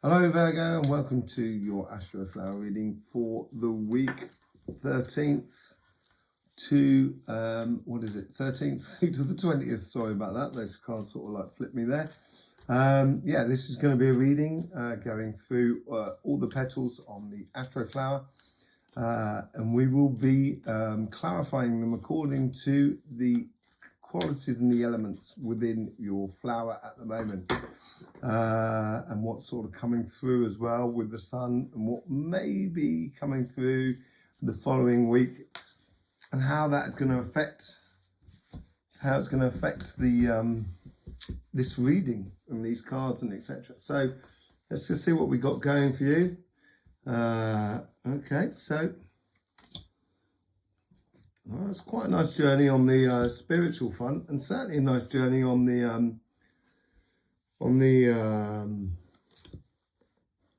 Hello Virgo, and welcome to your Astroflower reading for the week 13th to 13th through to the 20th. Sorry about that, those cards sort of like flipped me there. This is going to be a reading going through all the petals on the Astroflower, and we will be clarifying them according to the qualities and the elements within your flower at the moment, and what's sort of coming through as well with the sun, and what may be coming through the following week, and how that's going to affect the this reading and these cards and etc. So let's just see what we got going for you. Okay, so it's quite a nice journey on the spiritual front, and certainly a nice journey on the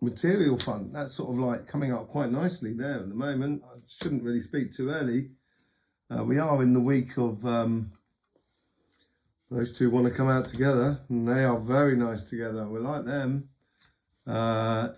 material front. That's sort of like coming up quite nicely there at the moment. I shouldn't really speak too early. We are in the week of those two want to come out together, and they are very nice together. We like them. And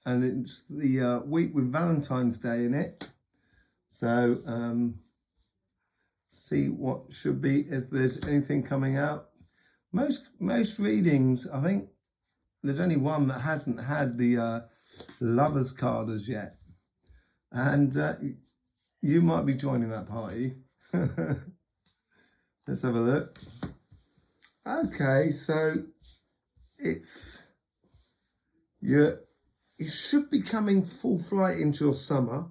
it's the week with Valentine's Day in it. So see what should be, if there's anything coming out. Most readings, I think there's only one that hasn't had the Lovers card as yet. And you might be joining that party. Let's have a look. Okay, so it should be coming full flight into your summer.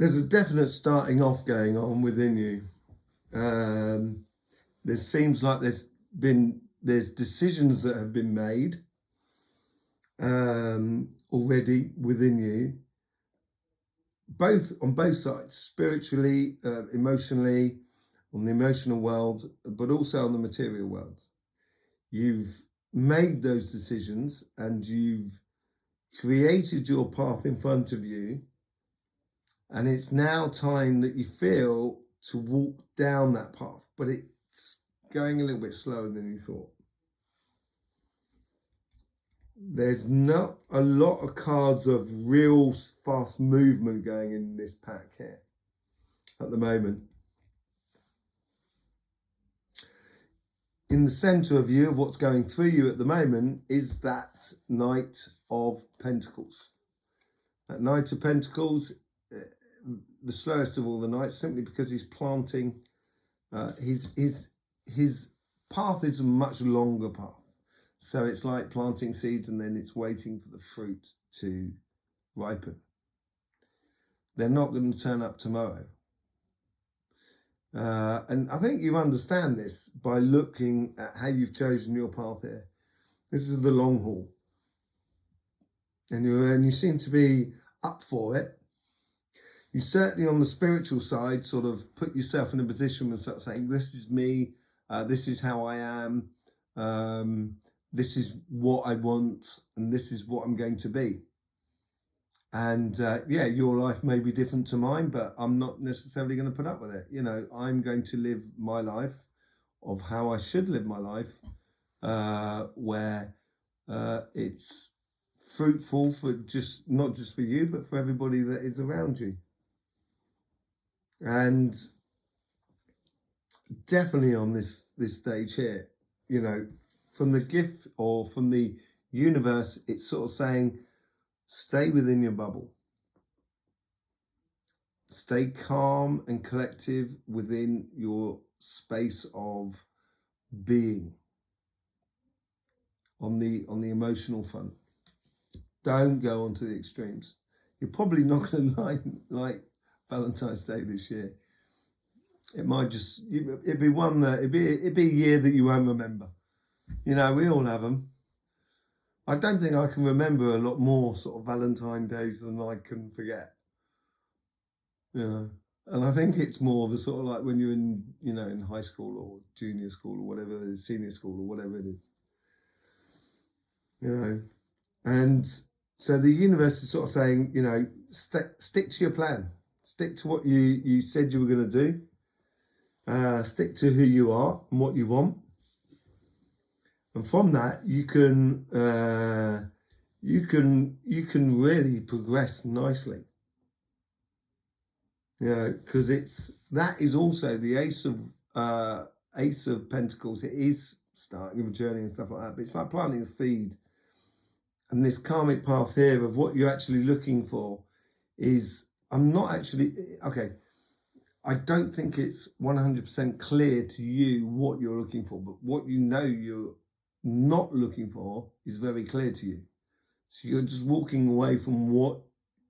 There's a definite starting off going on within you. There seems like there's decisions that have been made already within you, on both sides, spiritually, emotionally, on the emotional world, but also on the material world. You've made those decisions and you've created your path in front of you, and it's now time that you feel to walk down that path, but it's going a little bit slower than you thought. There's not a lot of cards of real fast movement going in this pack here at the moment. In the center of you, of what's going through you at the moment, is that Knight of Pentacles. That Knight of Pentacles, the slowest of all the knights, simply because he's planting. His path is a much longer path. So it's like planting seeds and then it's waiting for the fruit to ripen. They're not going to turn up tomorrow. And I think you understand this by looking at how you've chosen your path here. This is the long haul. And you seem to be up for it. You certainly, on the spiritual side, sort of put yourself in a position and start saying, this is me, this is how I am, this is what I want, and this is what I'm going to be. And your life may be different to mine, but I'm not necessarily going to put up with it. You know, I'm going to live my life of how I should live my life, where it's fruitful for not just for you, but for everybody that is around you. And definitely on this stage here, you know, from the gift or from the universe, it's sort of saying, stay within your bubble. Stay calm and collective within your space of being on the emotional front. Don't go onto the extremes. You're probably not going to like Valentine's Day this year. It might it'd be one that it'd be a year that you won't remember. You know, we all have them. I don't think I can remember a lot more sort of Valentine days than I can forget. You know, and I think it's more of a sort of like when you're in high school or junior school or whatever it is, senior school or whatever it is. You know, and so the universe is sort of saying, you know, stick to your plan. Stick to what you said you were going to do. Stick to who you are and what you want. And from that, you can really progress nicely. Yeah, because that is also the Ace of Pentacles. It is starting a journey and stuff like that, but it's like planting a seed. And this karmic path here of what you're actually looking for is, I'm not actually, okay, I don't think it's 100% clear to you what you're looking for, but what you know you're not looking for is very clear to you. So you're just walking away from what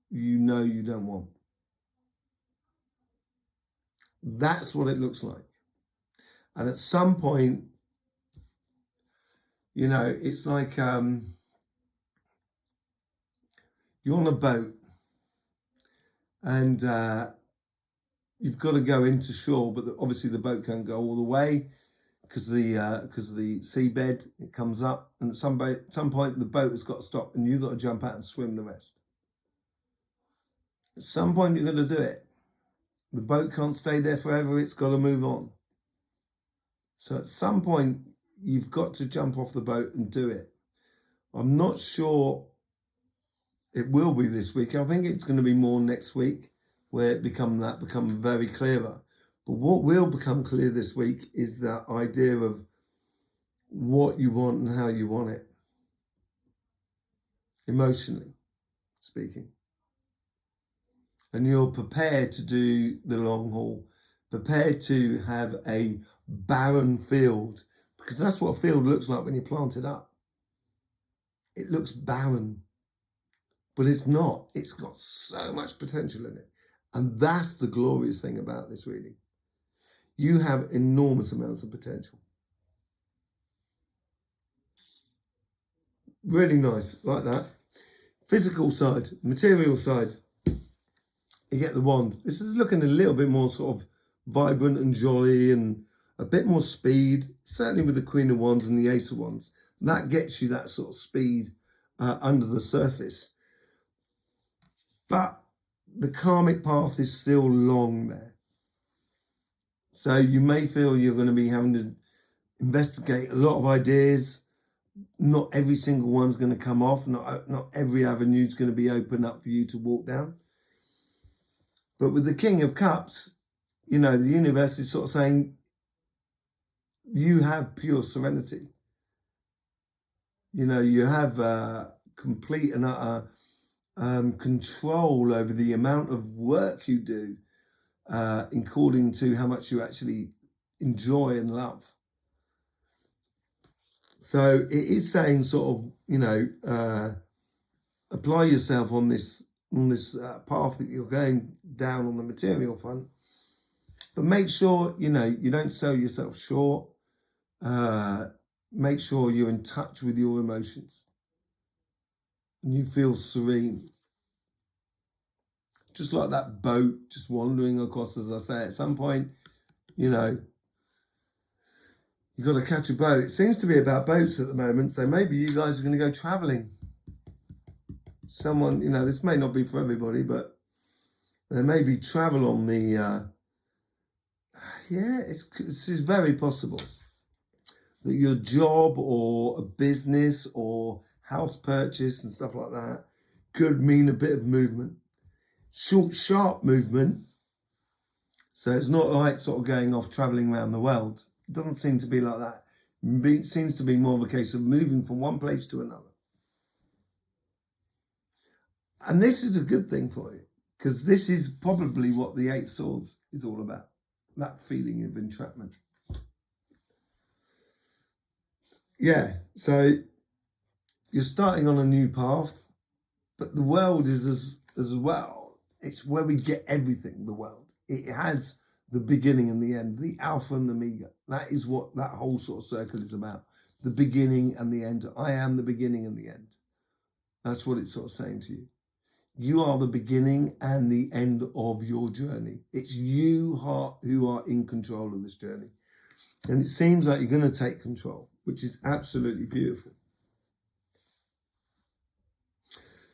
you know you don't want. That's what it looks like. And at some point, you know, it's like you're on a boat and you've got to go into shore, but obviously the boat can't go all the way because the seabed, it comes up, and at some point the boat has got to stop and you've got to jump out and swim the rest. At some point you're going to do it. The boat can't stay there forever, it's got to move on. So at some point you've got to jump off the boat and do it. I'm not sure it will be this week. I think it's going to be more next week where it become very clearer. But what will become clear this week is that idea of what you want and how you want it, emotionally speaking. And you're prepared to do the long haul, prepared to have a barren field, because that's what a field looks like when you plant it up. It looks barren, but it's not. It's got so much potential in it. And that's the glorious thing about this reading. You have enormous amounts of potential. Really nice, like that. Physical side, material side. You get the wand. This is looking a little bit more sort of vibrant and jolly and a bit more speed, certainly with the Queen of Wands and the Ace of Wands. That gets you that sort of speed under the surface. But the karmic path is still long there. So you may feel you're going to be having to investigate a lot of ideas. Not every single one's going to come off. Not every avenue is going to be open up for you to walk down. But with the King of Cups, you know, the universe is sort of saying, you have pure serenity. You know, you have complete and utter control over the amount of work you do, according to how much you actually enjoy and love. So it is saying sort of, you know, apply yourself on this path that you're going down on the material front, but make sure, you know, you don't sell yourself short. Make sure you're in touch with your emotions and you feel serene. Just like that boat just wandering across, as I say, at some point, you know, you've got to catch a boat. It seems to be about boats at the moment, so maybe you guys are going to go traveling. Someone, you know, this may not be for everybody, but there may be travel on the, this is very possible that your job or a business or house purchase and stuff like that could mean a bit of movement. Short, sharp movement. So it's not like sort of going off traveling around the world. It doesn't seem to be like that. It seems to be more of a case of moving from one place to another. And this is a good thing for you, because this is probably what the Eight Swords is all about. That feeling of entrapment. Yeah, so you're starting on a new path, but the world is as well. It's where we get everything, the world. It has the beginning and the end, the alpha and the omega. That is what that whole sort of circle is about. The beginning and the end. I am the beginning and the end. That's what it's sort of saying to you. You are the beginning and the end of your journey. It's you who are in control of this journey. And it seems like you're going to take control, which is absolutely beautiful.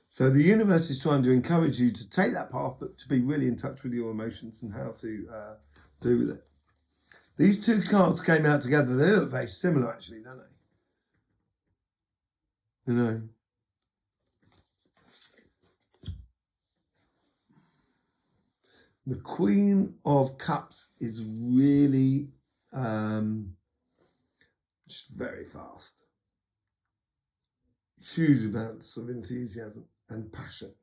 So the universe is trying to encourage you to take that path, but to be really in touch with your emotions and how to do with it. These two cards came out together. They look very similar, actually, don't they? you know. The Queen of Cups is really just very fast. Huge amounts of enthusiasm and passion.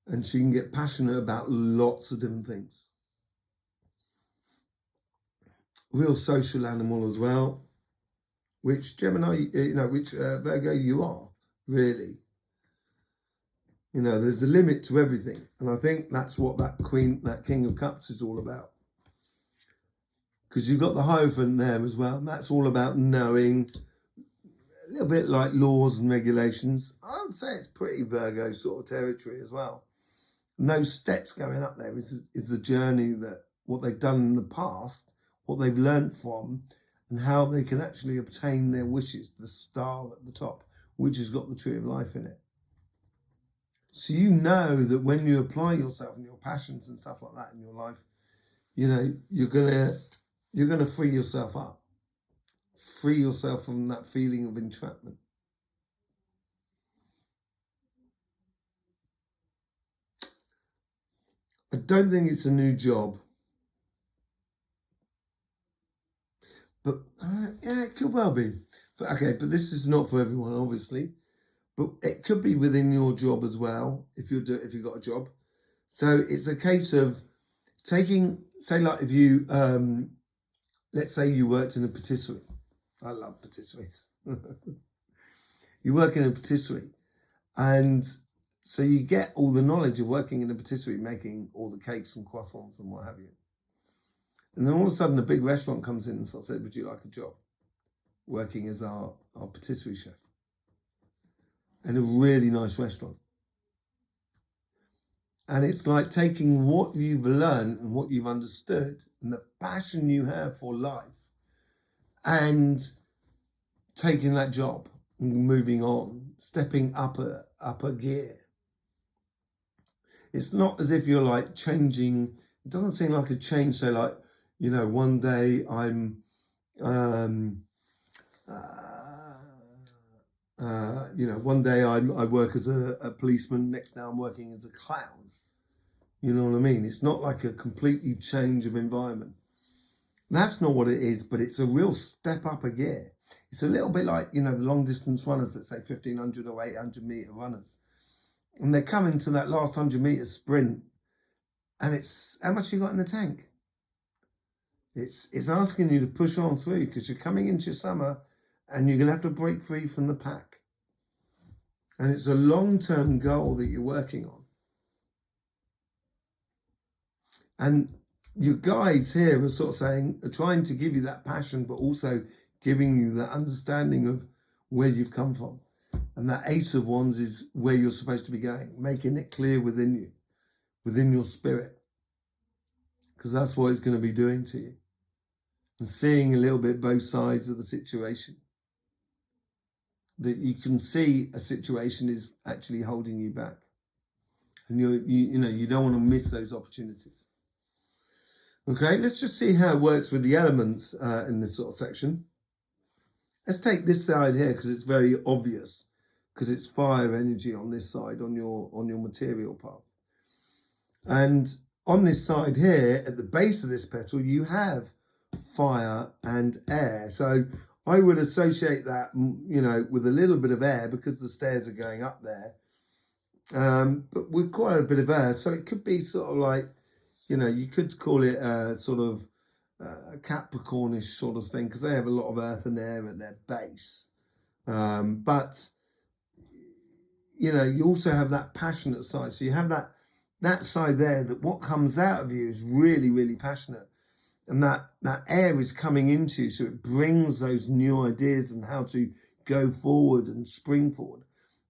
And she can get passionate about lots of different things. Real social animal as well, which Gemini, which Virgo you are, really. You know, there's a limit to everything. And I think that's what that King of Cups is all about. Because you've got the Hierophant there as well. And that's all about knowing, a little bit like laws and regulations. I would say it's pretty Virgo sort of territory as well. And those steps going up there is the journey, that what they've done in the past, what they've learned from, and how they can actually obtain their wishes, the star at the top, which has got the tree of life in it. So you know that when you apply yourself and your passions and stuff like that in your life, you know, you're gonna free yourself up. Free yourself from that feeling of entrapment. I don't think it's a new job. But yeah, it could well be. But but this is not for everyone, obviously. But it could be within your job as well, if you've got a job. So it's a case of taking, say, like if you, let's say you worked in a patisserie. I love patisseries. You work in a patisserie, and so you get all the knowledge of working in a patisserie, making all the cakes and croissants and what have you. And then all of a sudden, a big restaurant comes in and sort of said, "Would you like a job working as our patisserie chef in a really nice restaurant?" And it's like taking what you've learned and what you've understood and the passion you have for life and taking that job and moving on, stepping up a gear. It's not as if you're like changing. It doesn't seem like a change. So like, you know, one day I'm, one day I work as a policeman. Next day I'm working as a clown. You know what I mean? It's not like a completely change of environment. That's not what it is, but it's a real step up a gear. It's a little bit like, you know, the long distance runners that say 1,500 or 800 meter runners. And they're coming to that last 100 meter sprint. And it's how much you got in the tank. It's asking you to push on through, because you're coming into summer and you're going to have to break free from the pack. And it's a long-term goal that you're working on. And your guides here are sort of are trying to give you that passion, but also giving you that understanding of where you've come from. And that Ace of Wands is where you're supposed to be going, making it clear within you, within your spirit. Because that's what it's going to be doing to you. And seeing a little bit both sides of the situation. That you can see a situation is actually holding you back. And you don't want to miss those opportunities. Okay, let's just see how it works with the elements in this sort of section. Let's take this side here because it's very obvious, because it's fire energy on this side, on your material path. And on this side here, at the base of this petal, you have fire and air. So I would associate that, you know, with a little bit of air because the stairs are going up there. But with quite a bit of air. So it could be sort of like, you know, you could call it a sort of a Capricornish sort of thing, because they have a lot of earth and air at their base. But, you know, you also have that passionate side. So you have that side there, that what comes out of you is really, really passionate. And that air is coming into you, so it brings those new ideas and how to go forward and spring forward.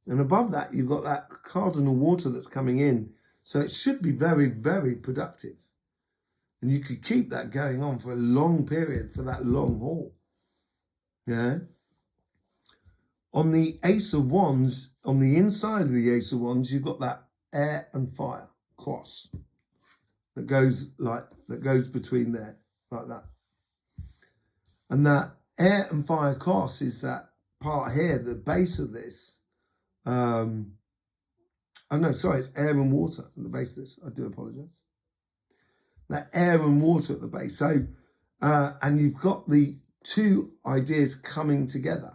And above that, you've got that cardinal water that's coming in. So it should be very, very productive. And you could keep that going on for a long period, for that long haul. Yeah. On the Ace of Wands, on the inside of the Ace of Wands, you've got that air and fire cross that goes between there, like that. And that air and fire cross is that part here, the base of this, oh no, sorry, it's air and water at the base of this. I do apologise. That air and water at the base. So, and you've got the two ideas coming together.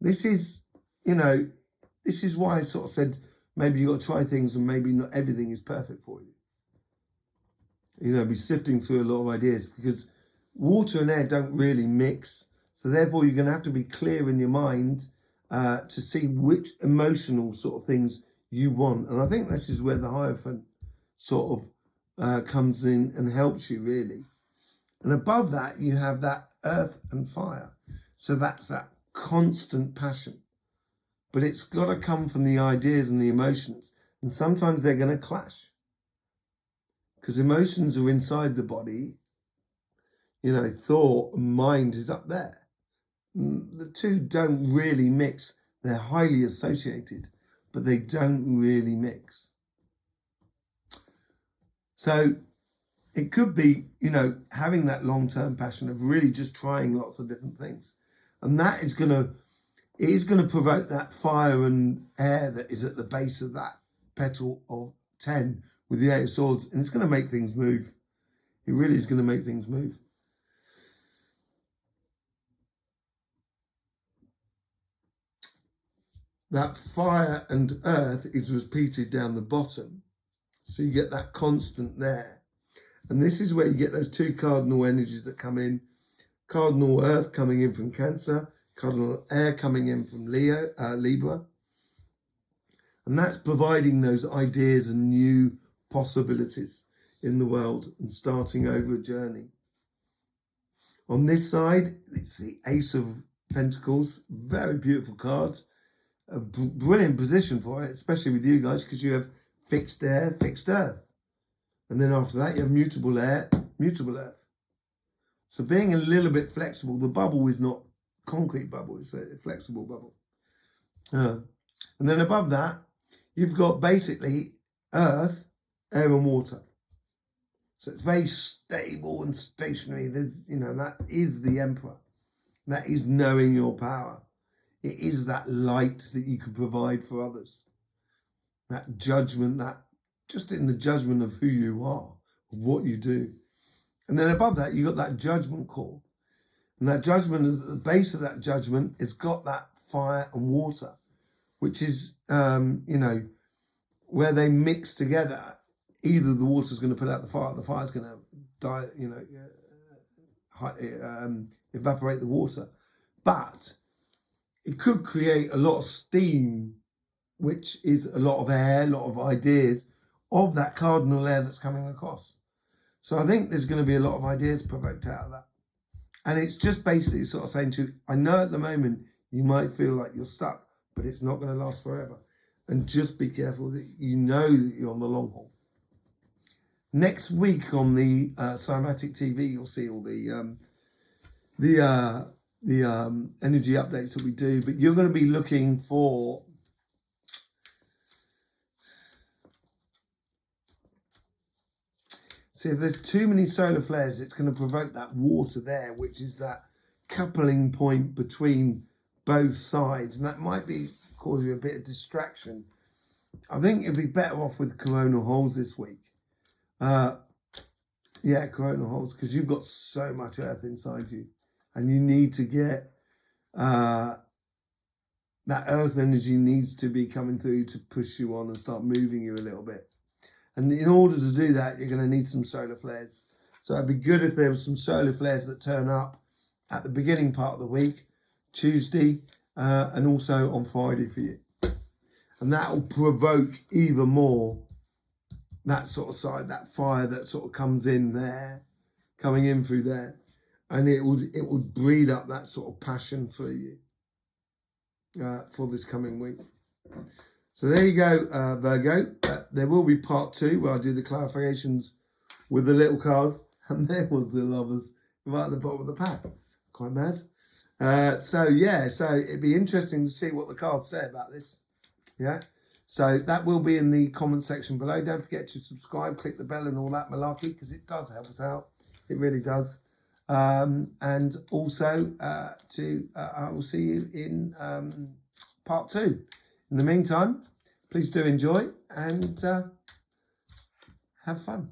This is, this is why I sort of said maybe you got to try things and maybe not everything is perfect for you. Be sifting through a lot of ideas because water and air don't really mix. So therefore, you're going to have to be clear in your mind to see which emotional sort of things you want. And I think this is where the Hierophant sort of comes in and helps you really. And above that, you have that earth and fire. So that's that constant passion. But it's got to come from the ideas and the emotions. And sometimes they're going to clash. Because emotions are inside the body. Thought and mind is up there. The two don't really mix. They're highly associated, but they don't really mix. So it could be, having that long-term passion of really just trying lots of different things. And that is going to provoke that fire and air that is at the base of that petal of 10 with the 8 of Swords. And it's going to make things move. It really is going to make things move. That fire and earth is repeated down the bottom. So you get that constant there. And this is where you get those two cardinal energies that come in. Cardinal earth coming in from Cancer. Cardinal air coming in from Libra. And that's providing those ideas and new possibilities in the world and starting over a journey. On this side, it's the Ace of Pentacles. Very beautiful card. A brilliant position for it, especially with you guys, because you have fixed air, fixed earth. And then after that, you have mutable air, mutable earth. So being a little bit flexible, the bubble is not concrete bubble, it's a flexible bubble. And then above that, you've got basically earth, air and water. So it's very stable and stationary. There's, that is the Emperor. That is knowing your power. It is that light that you can provide for others. That judgment, that just in the judgment of who you are, of what you do. And then above that, you've got that judgment call. And that judgment is at the base of that judgment, it's got that fire and water, which is, where they mix together. Either the water's going to put out the fire's going to die, evaporate the water. But it could create a lot of steam, which is a lot of air, a lot of ideas of that cardinal air that's coming across. So I think there's going to be a lot of ideas provoked out of that. And it's just basically sort of saying to you, I know at the moment you might feel like you're stuck, but it's not going to last forever. And just be careful that you know that you're on the long haul. Next week on the Cymatic TV, you'll see all the energy updates that we do, but you're going to be looking for see if there's too many solar flares, it's going to provoke that water there, which is that coupling point between both sides, and that might cause you a bit of distraction. I think you'd be better off with coronal holes this week. Coronal holes, because you've got so much earth inside you. And you need to get that earth energy needs to be coming through to push you on and start moving you a little bit. And in order to do that, you're going to need some solar flares. So it'd be good if there was some solar flares that turn up at the beginning part of the week, Tuesday, and also on Friday for you. And that will provoke even more that sort of side, that fire that sort of comes in there, coming in through there. And it would breed up that sort of passion through you for this coming week. So there you go, Virgo. There will be part 2 where I do the clarifications with the little cards. And there was the Lovers right at the bottom of the pack. Quite mad. So it'd be interesting to see what the cards say about this. Yeah. So that will be in the comment section below. Don't forget to subscribe, click the bell and all that malarkey, because it does help us out. It really does. And also I will see you in part 2. In the meantime, please do enjoy and have fun.